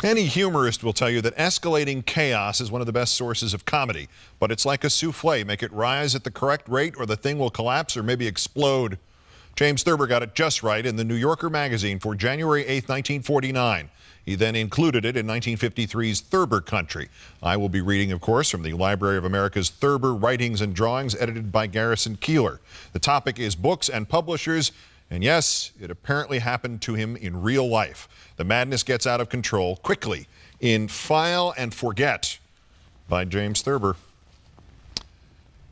Any humorist will tell you that escalating chaos is one of the best sources of comedy, but it's like a souffle. Make it rise at the correct rate or the thing will collapse or maybe explode. James Thurber got it just right in the New Yorker magazine for January 8, 1949. He then included it in 1953's Thurber Country. I will be reading, of course, from the Library of America's Thurber Writings and Drawings, edited by Garrison Keillor. The topic is books and publishers, and yes, it apparently happened to him in real life. The madness gets out of control quickly in File and Forget by James Thurber.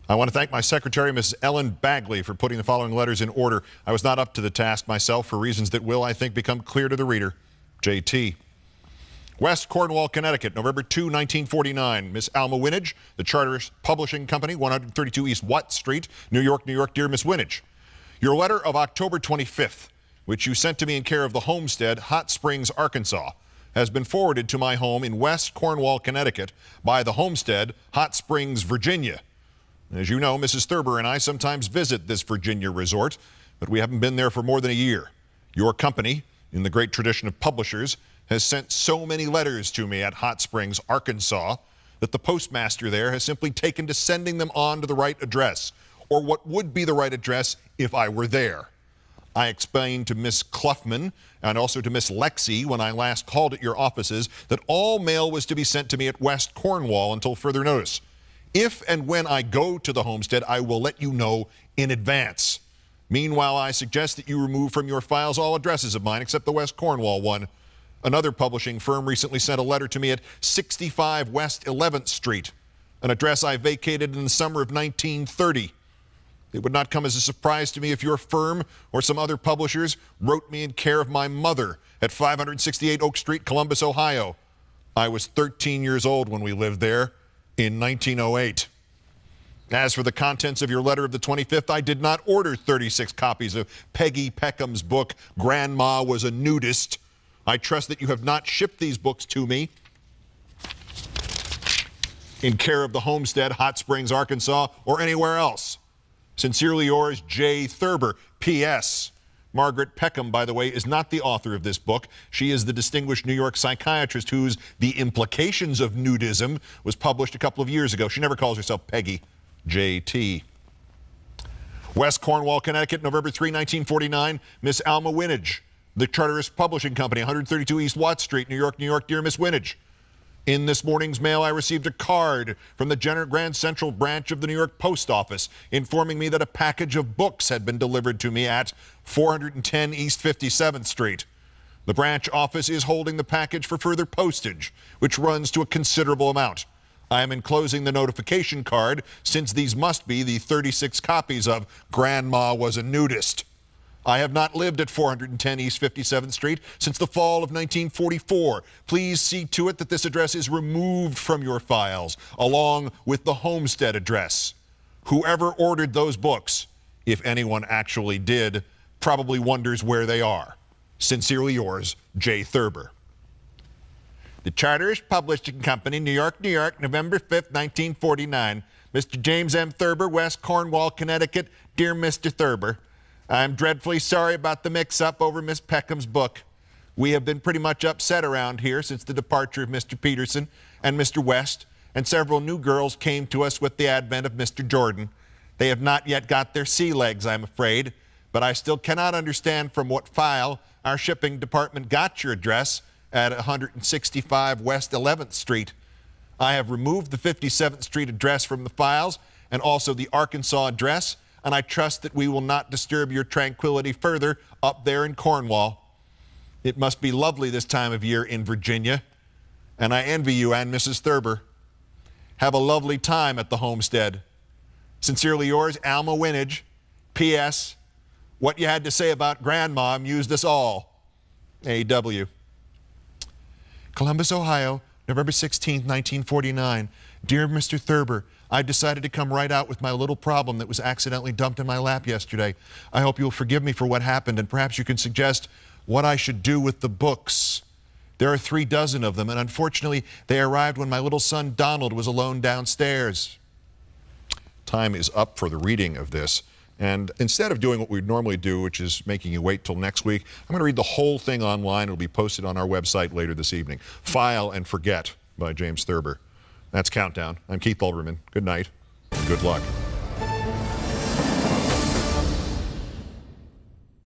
I want to thank my secretary, Mrs. Ellen Bagley, for putting the following letters in order. I was not up to the task myself for reasons that will, I think, become clear to the reader. J.T. West Cornwall, Connecticut, November 2, 1949. Miss Alma Winage, The Charters Publishing Company, 132 East Watt Street, New York, New York. Dear Miss Winage, your letter of October 25th, which you sent to me in care of the Homestead, Hot Springs, Arkansas, has been forwarded to my home in West Cornwall, Connecticut by the Homestead, Hot Springs, Virginia. As you know, Mrs. Thurber and I sometimes visit this Virginia resort, but we haven't been there for more than a year. Your company, in the great tradition of publishers, has sent so many letters to me at Hot Springs, Arkansas, that the postmaster there has simply taken to sending them on to the right address, or what would be the right address if I were there. I explained to Miss Cluffman and also to Miss Lexi when I last called at your offices that all mail was to be sent to me at West Cornwall until further notice. If and when I go to the Homestead, I will let you know in advance. Meanwhile, I suggest that you remove from your files all addresses of mine except the West Cornwall one. Another publishing firm recently sent a letter to me at 65 West 11th Street, an address I vacated in the summer of 1930. It would not come as a surprise to me if your firm or some other publishers wrote me in care of my mother at 568 Oak Street, Columbus, Ohio. I was 13 years old when we lived there in 1908. As for the contents of your letter of the 25th, I did not order 36 copies of Peggy Peckham's book, Grandma Was a Nudist. I trust that you have not shipped these books to me in care of the Homestead, Hot Springs, Arkansas, or anywhere else. Sincerely yours, J. Thurber. P.S. Margaret Peckham, by the way, is not the author of this book. She is the distinguished New York psychiatrist whose The Implications of Nudism was published a couple of years ago. She never calls herself Peggy. J.T. West Cornwall, Connecticut, November 3, 1949. Miss Alma Winage, The Charters Publishing Company, 132 East Watt Street, New York, New York. Dear Miss Winage, in this morning's mail, I received a card from the Grand Central branch of the New York Post Office informing me that a package of books had been delivered to me at 410 East 57th Street. The branch office is holding the package for further postage, which runs to a considerable amount. I am enclosing the notification card, since these must be the 36 copies of Grandma Was a Nudist. I have not lived at 410 East 57th Street since the fall of 1944. Please see to it that this address is removed from your files, along with the Homestead address. Whoever ordered those books, if anyone actually did, probably wonders where they are. Sincerely yours, J. Thurber. The Charters Publishing Company, New York, New York, November 5th, 1949. Mr. James M. Thurber, West Cornwall, Connecticut. Dear Mr. Thurber, I'm dreadfully sorry about the mix-up over Miss Peckham's book. We have been pretty much upset around here since the departure of Mr. Peterson and Mr. West, and several new girls came to us with the advent of Mr. Jordan. They have not yet got their sea legs, I'm afraid, but I still cannot understand from what file our shipping department got your address at 165 West 11th Street. I have removed the 57th Street address from the files and also the Arkansas address, and I trust that we will not disturb your tranquility further up there in Cornwall. It must be lovely this time of year in Virginia, and I envy you and Mrs. Thurber. Have a lovely time at the Homestead. Sincerely yours, Alma Winage. P.S. What you had to say about Grandma amused us all. A.W. Columbus, Ohio, November 16, 1949. Dear Mr. Thurber, I decided to come right out with my little problem that was accidentally dumped in my lap yesterday. I hope you'll forgive me for what happened, and perhaps you can suggest what I should do with the books. There are 36 of them, and unfortunately, they arrived when my little son Donald was alone downstairs. Time is up for the reading of this. And instead of doing what we'd normally do, which is making you wait till next week, I'm going to read the whole thing online. It'll be posted on our website later this evening. File and Forget by James Thurber. That's Countdown. I'm Keith Olbermann. Good night and good luck.